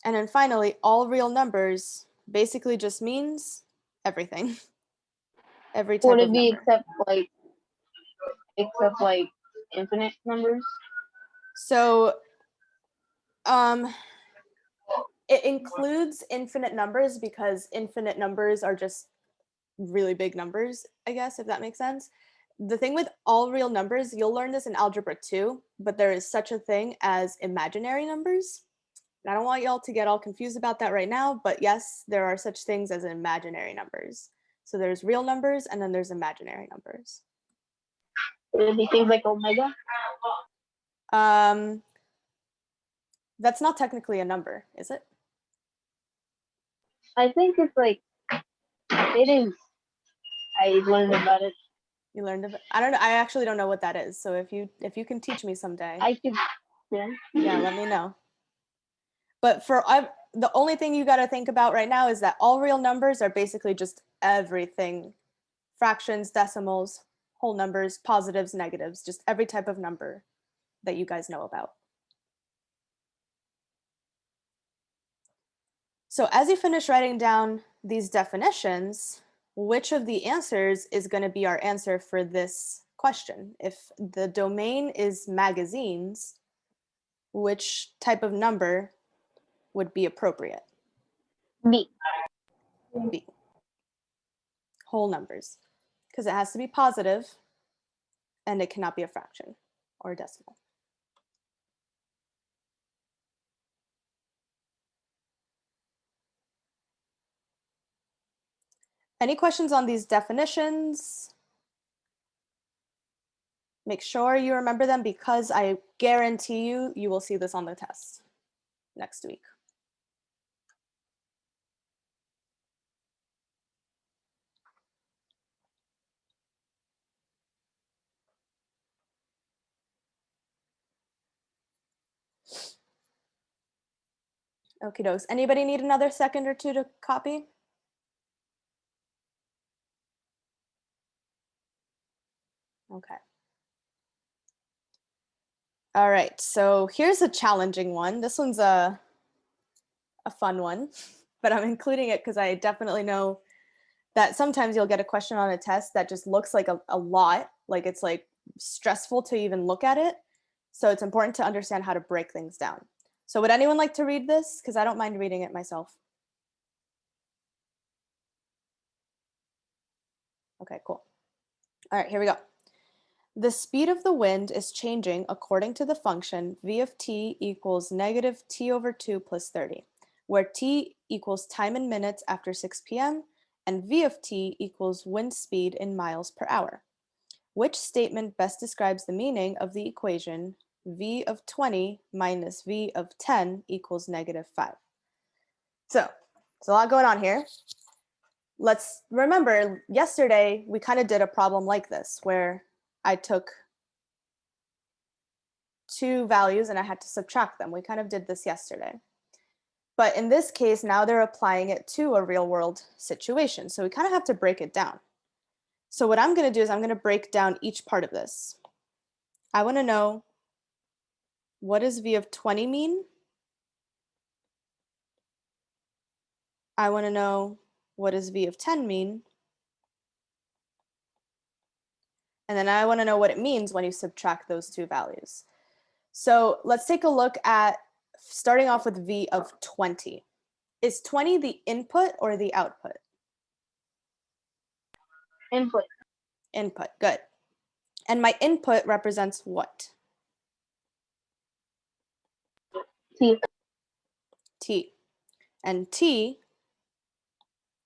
S1: And then finally, all real numbers basically just means everything. Every type
S5: Would
S1: of
S5: it be
S1: number.
S5: except like infinite numbers?
S1: So it includes infinite numbers because infinite numbers are just really big numbers, I guess, if that makes sense. The thing with all real numbers, you'll learn this in algebra 2, but there is such a thing as imaginary numbers. I don't want y'all to get all confused about that right now, but yes, there are such things as imaginary numbers. So there's real numbers and then there's imaginary numbers.
S5: Would it be things like omega?
S1: That's not technically a number, is it?
S5: I think it's like, it is. I learned about it.
S1: You learned of it? I don't know. I actually don't know what that is. So if you can teach me someday,
S5: I could, yeah.
S1: yeah, let me know. But the only thing you got to think about right now is that all real numbers are basically just everything fractions, decimals, whole numbers, positives, negatives, just every type of number that you guys know about. So as you finish writing down these definitions, which of the answers is going to be our answer for this question? If the domain is magazines, which type of number would be appropriate?
S5: B.
S1: B. Whole numbers, because it has to be positive and it cannot be a fraction or a decimal. Any questions on these definitions? Make sure you remember them because I guarantee you, you will see this on the test next week. Okie dokes. Anybody need another second or two to copy? Okay. All right, so here's a challenging one. This one's a fun one, but I'm including it because I definitely know that sometimes you'll get a question on a test that just looks like a lot, like it's like stressful to even look at it. So it's important to understand how to break things down. So would anyone like to read this? Because I don't mind reading it myself. Okay, cool. All right, here we go. The speed of the wind is changing according to the function v of t equals negative t over 2 plus 30, where t equals time in minutes after 6 p.m. and v of t equals wind speed in miles per hour. Which statement best describes the meaning of the equation v of 20 minus v of 10 equals negative 5? So there's a lot going on here. Let's remember, yesterday we kind of did a problem like this where I took two values and I had to subtract them. We kind of did this yesterday. But in this case, now they're applying it to a real world situation. So we kind of have to break it down. So what I'm going to do is I'm going to break down each part of this. I want to know, what does v of 20 mean? I want to know, what does v of 10 mean? And then I want to know what it means when you subtract those two values. So let's take a look at starting off with v of 20. Is 20 the input or the output?
S5: Input.
S1: Input, good. And my input represents what?
S5: T.
S1: T. And T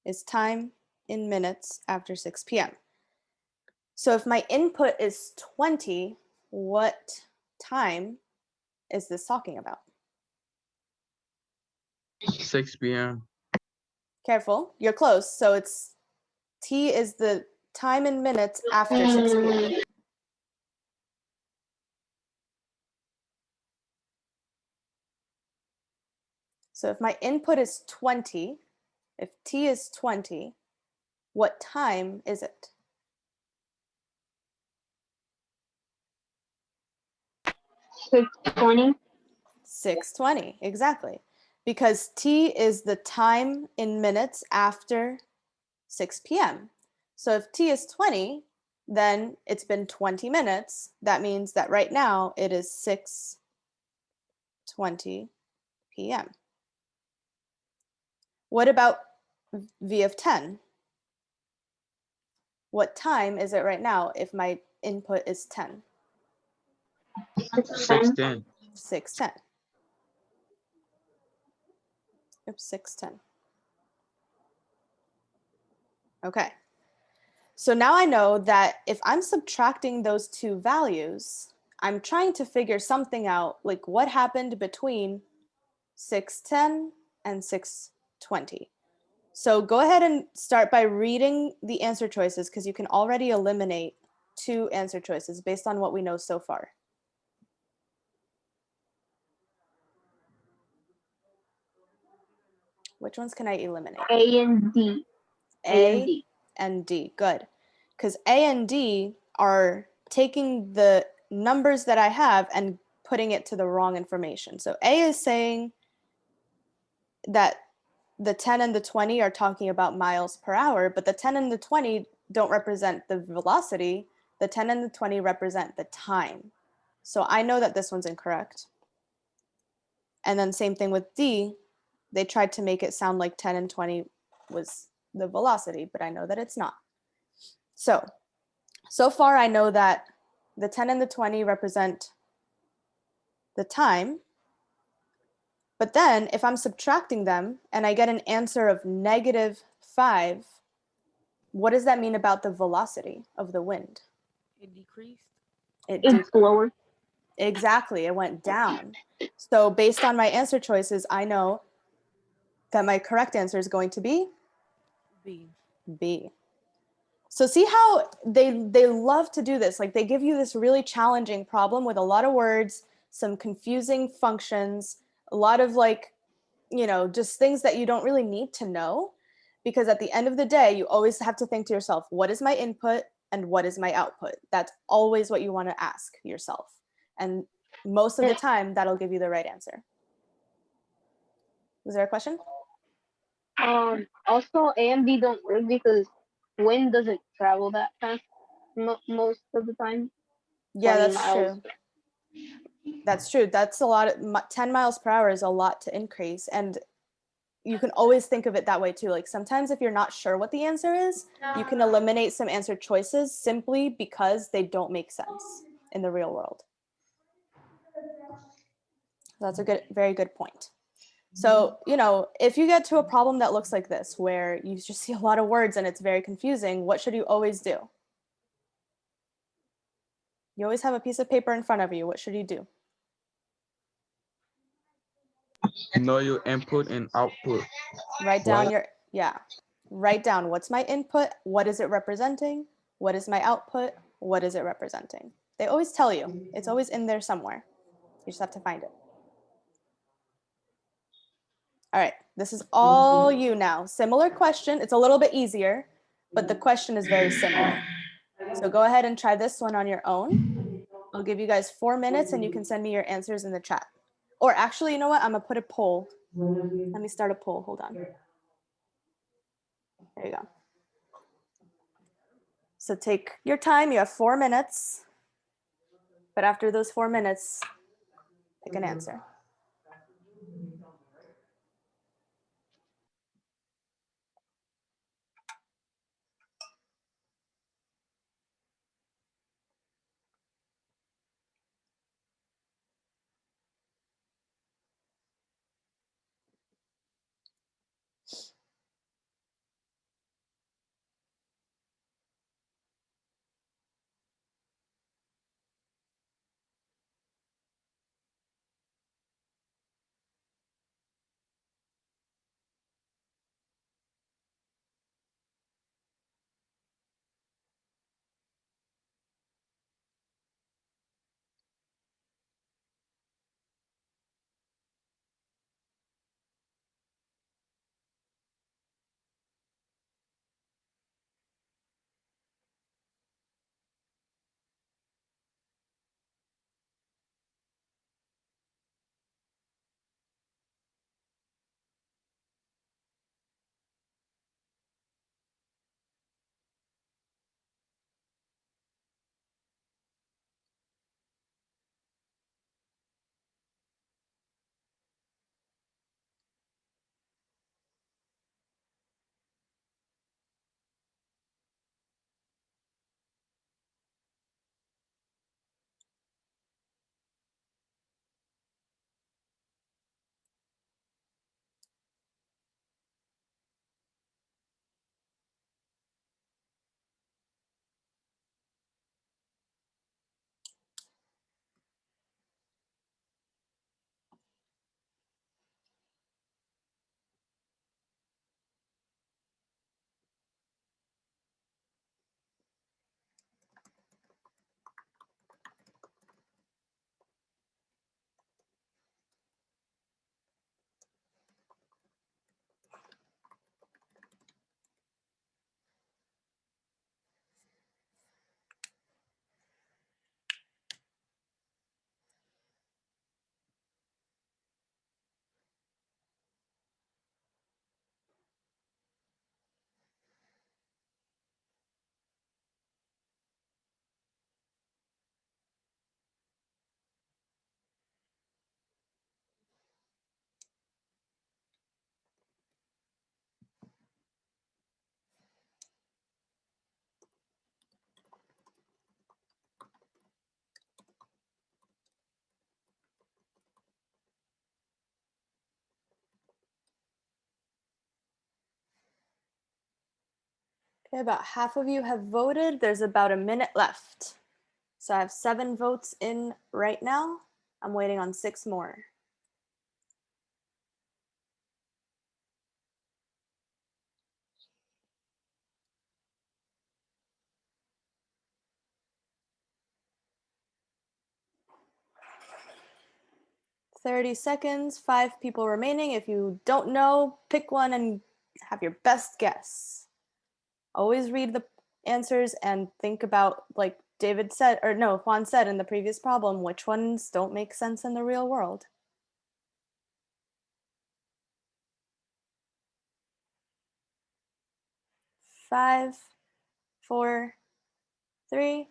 S1: is time in minutes after 6 p.m. So if my input is 20, what time is this talking about?
S7: 6 p.m.
S1: Careful, you're close. So it's T is the time in minutes after 6 p.m. So if my input is 20, if T is 20, what time is it?
S5: 6:20.
S1: 6:20, exactly. Because T is the time in minutes after 6 p.m. So if T is 20, then it's been 20 minutes. That means that right now it is 6:20 p.m. What about V of 10? What time is it right now if my input is 10?
S7: 6:10.
S1: 6:10. Oops, 6:10. Okay. So now I know that if I'm subtracting those two values, I'm trying to figure something out, like what happened between 6:10 and 6:20. So go ahead and start by reading the answer choices because you can already eliminate two answer choices based on what we know so far. Which ones can I eliminate?
S5: A and D.
S1: A and D. Good. because A and D are taking the numbers that I have and putting it to the wrong information. So A is saying that the 10 and the 20 are talking about miles per hour, but the 10 and the 20 don't represent the velocity. The 10 and the 20 represent the time. So I know that this one's incorrect. And then same thing with D. They tried to make it sound like 10 and 20 was the velocity, but I know that it's not. So far I know that the 10 and the 20 represent the time. But then if I'm subtracting them and I get an answer of -5, what does that mean about the velocity of the wind?
S3: It decreased.
S5: It's slower.
S1: Exactly, it went down. So based on my answer choices, I know that my correct answer is going to be
S3: B.
S1: B. So see how they love to do this. Like they give you this really challenging problem with a lot of words, some confusing functions, a lot of like, you know, just things that you don't really need to know, because at the end of the day, you always have to think to yourself, what is my input and what is my output? That's always what you want to ask yourself. And most of the time, that'll give you the right answer. Was there a question?
S5: Also, A and B don't work because wind doesn't travel that fast most of the time.
S1: Yeah,
S5: 20
S1: that's
S5: miles.
S1: true. That's true. That's a lot. 10 miles per hour is a lot to increase. And you can always think of it that way too. Like sometimes if you're not sure what the answer is, you can eliminate some answer choices simply because they don't make sense in the real world. That's a very good point. So, you know, if you get to a problem that looks like this, where you just see a lot of words and it's very confusing, what should you always do? You always have a piece of paper in front of you. What should you do?
S7: Know your input and output.
S1: Write down write down what's my input, what is it representing, what is my output, what is it representing. They always tell you. It's always in there somewhere. You just have to find it. All right, this is all you now. Similar question. It's a little bit easier, but the question is very similar. So go ahead and try this one on your own. I'll give you guys 4 minutes and you can send me your answers in the chat. Or actually, you know what? I'm gonna put a poll. Let me start a poll. Hold on. There you go. So take your time. You have 4 minutes. But after those 4 minutes, pick an answer. Okay, about half of you have voted. There's about a minute left. So I have 7 votes in right now. I'm waiting on 6 more. "30 seconds, 5 people remaining. If you don't know, pick one and have your best guess. Always read the answers and think about, like David said, or no, Juan said in the previous problem, which ones don't make sense in the real world. 5, 4, 3,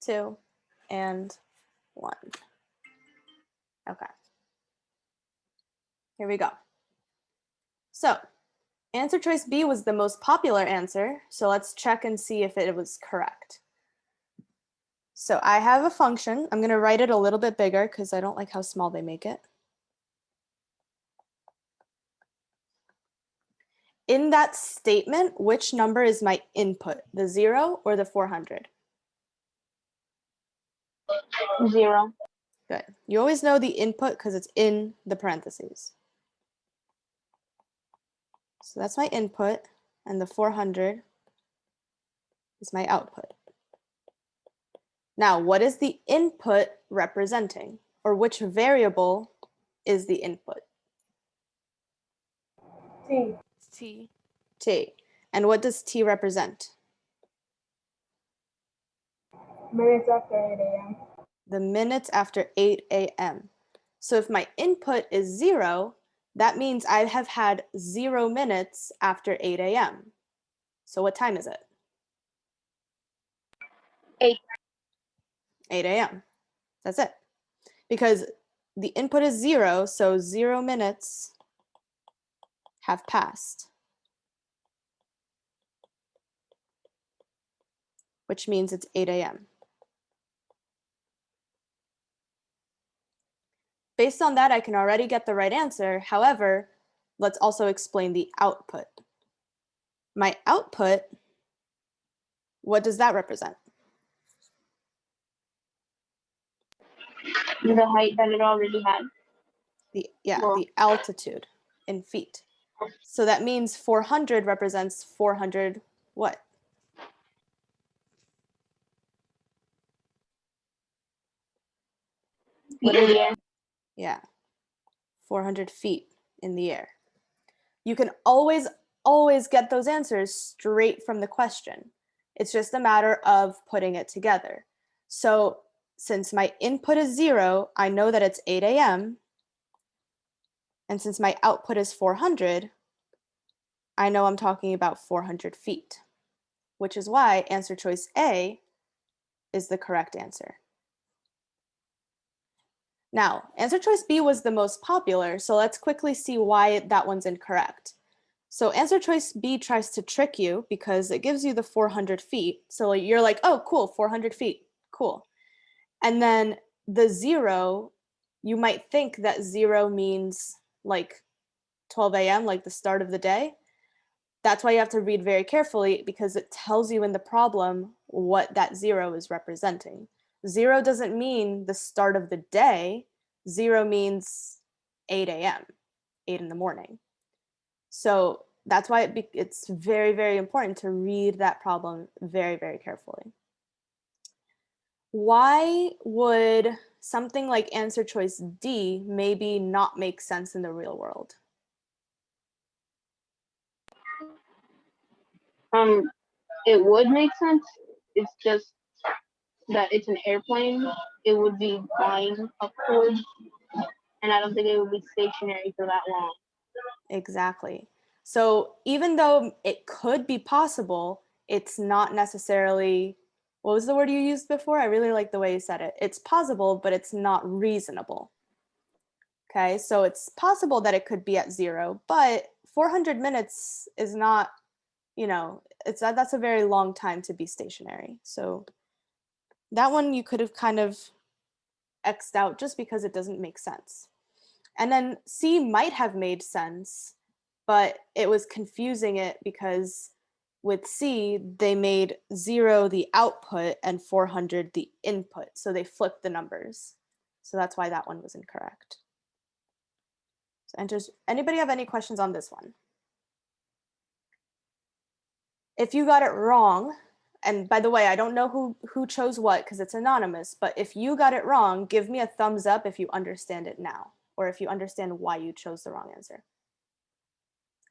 S1: 2, and 1. Okay. Here we go. So answer choice B was the most popular answer. So let's check and see if it was correct. So I have a function. I'm going to write it a little bit bigger because I don't like how small they make it. In that statement, which number is my input, the 0 or the 400?
S5: 0.
S1: Good. You always know the input because it's in the parentheses. So that's my input, and the 400 is my output. Now, what is the input representing? Or which variable is the input?
S2: T.
S3: T.
S1: T. And what does T represent?
S2: Minutes after 8 a.m.
S1: The minutes after 8 a.m. So if my input is 0, that means I have had 0 minutes after 8 a.m. So what time is it?
S5: 8.
S1: 8 a.m. That's it. Because the input is 0, so 0 minutes have passed, which means it's 8 a.m. Based on that, I can already get the right answer. However, let's also explain the output. My output, what does that represent?
S5: The height that it already had. Well,
S1: The altitude in feet. So that means 400 represents 400 what?
S5: feet in the air.
S1: Yeah, 400 feet in the air. You can always get those answers straight from the question. It's just a matter of putting it together. So since my input is 0, I know that it's 8 a.m. And since my output is 400, I know I'm talking about 400 feet, which is why answer choice A is the correct answer. Now, answer choice B was the most popular, so let's quickly see why that one's incorrect. So answer choice B tries to trick you because it gives you the 400 feet. So you're like, oh, cool, 400 feet, cool. And then the 0, you might think that 0 means like 12 a.m., like the start of the day. That's why you have to read very carefully because it tells you in the problem what that 0 is representing. 0 doesn't mean the start of the day. 0 means 8 a.m., 8 in the morning. So that's why it's very, very important to read that problem very, very carefully. Why would something like answer choice D maybe not make sense in the real world?
S5: It would make sense. It's just that it's an airplane. It would be flying upwards, and I don't think it would be stationary for that long.
S1: Exactly. So even though it could be possible, it's not necessarily, what was the word you used before? I really like the way you said it. It's possible, but it's not reasonable. Okay, so it's possible that it could be at 0, but 400 minutes is not, that's a very long time to be stationary. So that one you could have kind of X'd out just because it doesn't make sense. And then C might have made sense, but it was confusing it because With C, they made 0 the output and 400 the input. So they flipped the numbers. So that's why that one was incorrect. So anybody have any questions on this one? If you got it wrong, and by the way, I don't know who chose what because it's anonymous, but if you got it wrong, give me a thumbs up if you understand it now, or if you understand why you chose the wrong answer.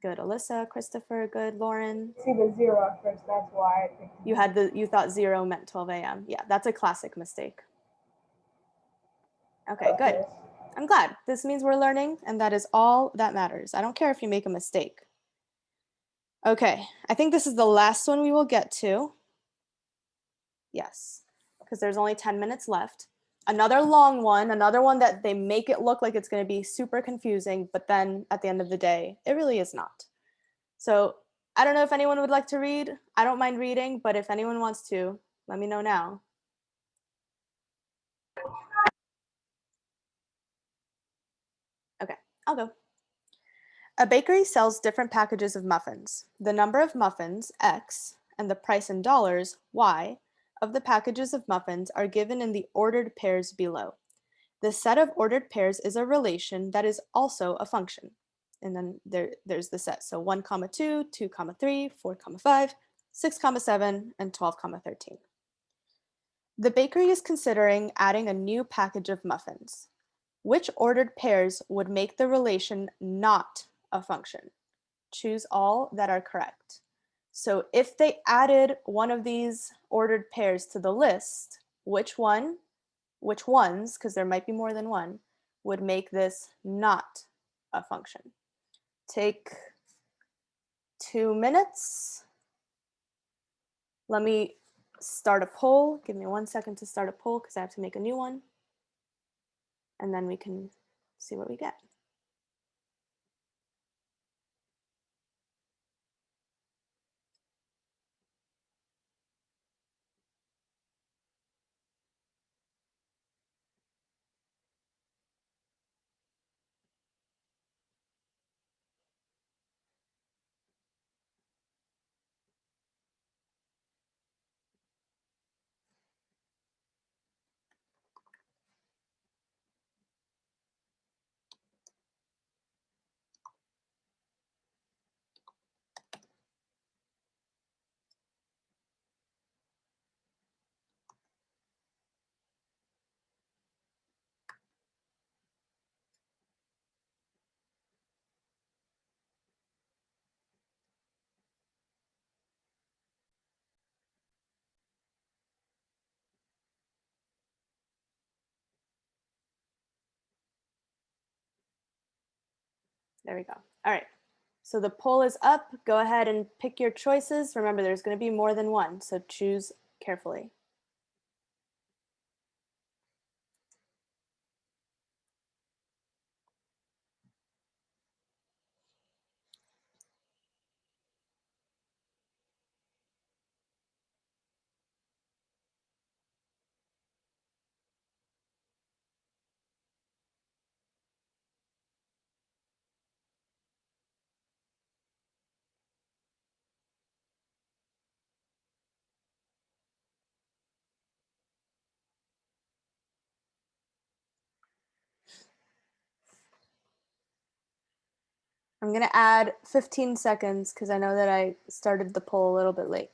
S1: Good, Alyssa, Christopher, good, Lauren.
S2: See the 0 at first, that's why I picked
S1: You thought 0 meant 12 a.m. Yeah, that's a classic mistake. Okay, good.
S2: Yes.
S1: I'm glad. This means we're learning, and that is all that matters. I don't care if you make a mistake. Okay, I think this is the last one we will get to. Yes, because there's only 10 minutes left. Another long one, another one that they make it look like it's going to be super confusing, but then at the end of the day, it really is not. So I don't know if anyone would like to read. I don't mind reading, but if anyone wants to, let me know now. Okay, I'll go. A bakery sells different packages of muffins. The number of muffins, X, and the price in dollars, Y, of the packages of muffins are given in the ordered pairs below. The set of ordered pairs is a relation that is also a function. And then there's the set. So 1, 2, 2, 3, 4, 5, 6, 7, and 12, 13. The bakery is considering adding a new package of muffins. Which ordered pairs would make the relation not a function? Choose all that are correct. So if they added one of these ordered pairs to the list, which ones, because there might be more than one, would make this not a function? Take 2 minutes. Let me start a poll. Give me 1 second to start a poll because I have to make a new one. And then we can see what we get. There we go. All right. So the poll is up. Go ahead and pick your choices. Remember, there's going to be more than one, so choose carefully. I'm going to add 15 seconds because I know that I started the poll a little bit late.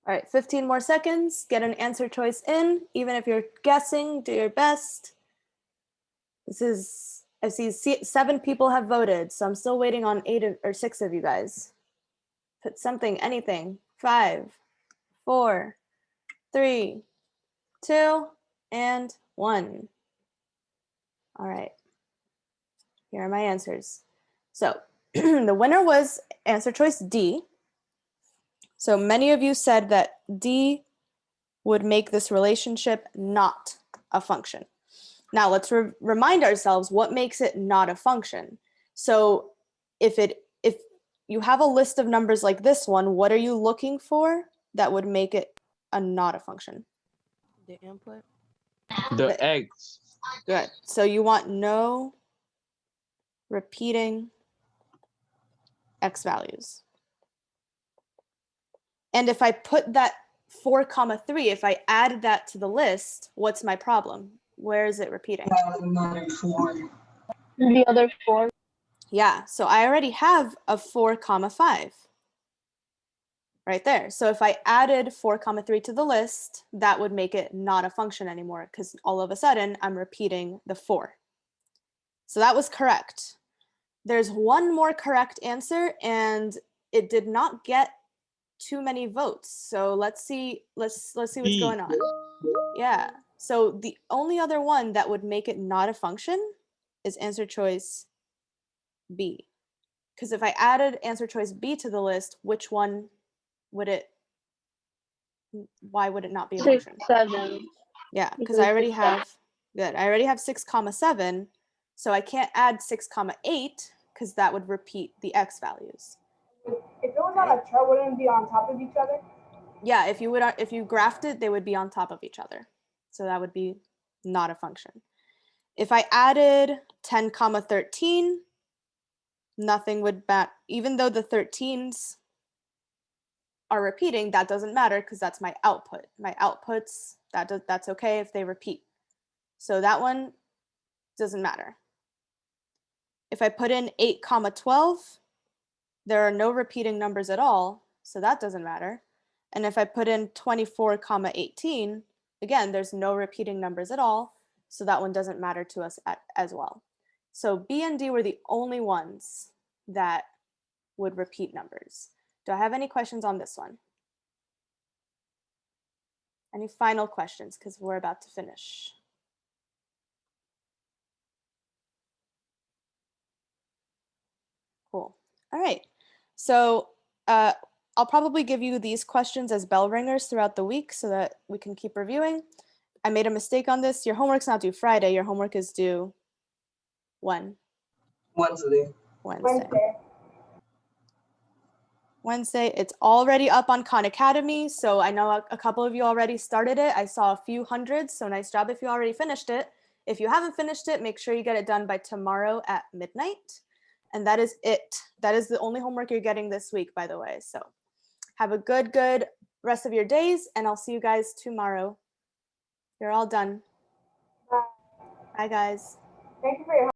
S1: All right, 15 more seconds. Get an answer choice in. Even if you're guessing, do your best. I see 7 people have voted, so I'm still waiting on 6 of you guys. Put something, anything. 5, 4, 3, 2, and 1. All right. Here are my answers. So the winner was answer choice D. So many of you said that D would make this relationship not a function. Now let's remind ourselves what makes it not a function. So if you have a list of numbers like this one, what are you looking for that would make it not a function?
S3: The input.
S7: The X.
S1: Good. So you want no repeating X values. And if I put that 4,3, if I add that to the list, what's my problem? Where is it repeating?
S4: Another 4.
S5: The other 4.
S1: Yeah, so I already have a 4,5 right there. So if I added 4,3 to the list, that would make it not a function anymore because all of a sudden I'm repeating the 4. So that was correct. There's one more correct answer and it did not get too many votes. So let's see what's
S7: E.
S1: going on. Yeah. So the only other one that would make it not a function is answer choice B. Because if I added answer choice B to the list, which one would it, why would it not be a
S5: 6,
S1: function?
S5: 7.
S1: Yeah, because
S5: Because
S1: I already
S5: it's seven.
S1: have, good, I already have 6,7. So I can't add 6,8 because that would repeat the X values.
S2: If it was on a chart, wouldn't it be on top of each other?
S1: Yeah, if you graphed it, they would be on top of each other. So that would be not a function. If I added 10,13, nothing would even though the 13s are repeating, that doesn't matter because that's my output. My outputs, that's okay if they repeat. So that one doesn't matter. If I put in 8,12, there are no repeating numbers at all, so that doesn't matter. And if I put in 24,18, again, there's no repeating numbers at all, so that one doesn't matter to us as well. So B and D were the only ones that would repeat numbers. Do I have any questions on this one? Any final questions? Because we're about to finish. Cool. All right. So I'll probably give you these questions as bell ringers throughout the week so that we can keep reviewing. I made a mistake on this. Your homework's not due Friday. Your homework is due when?
S4: Wednesday.
S1: Wednesday. It's already up on Khan Academy. So I know a couple of you already started it. I saw a few hundreds. So nice job if you already finished it. If you haven't finished it, make sure you get it done by tomorrow at midnight. And that is it. That is the only homework you're getting this week, by the way. So have a good rest of your days, and I'll see you guys tomorrow. You're all done.
S2: Bye.
S1: Bye, guys.
S2: Thank you for your help.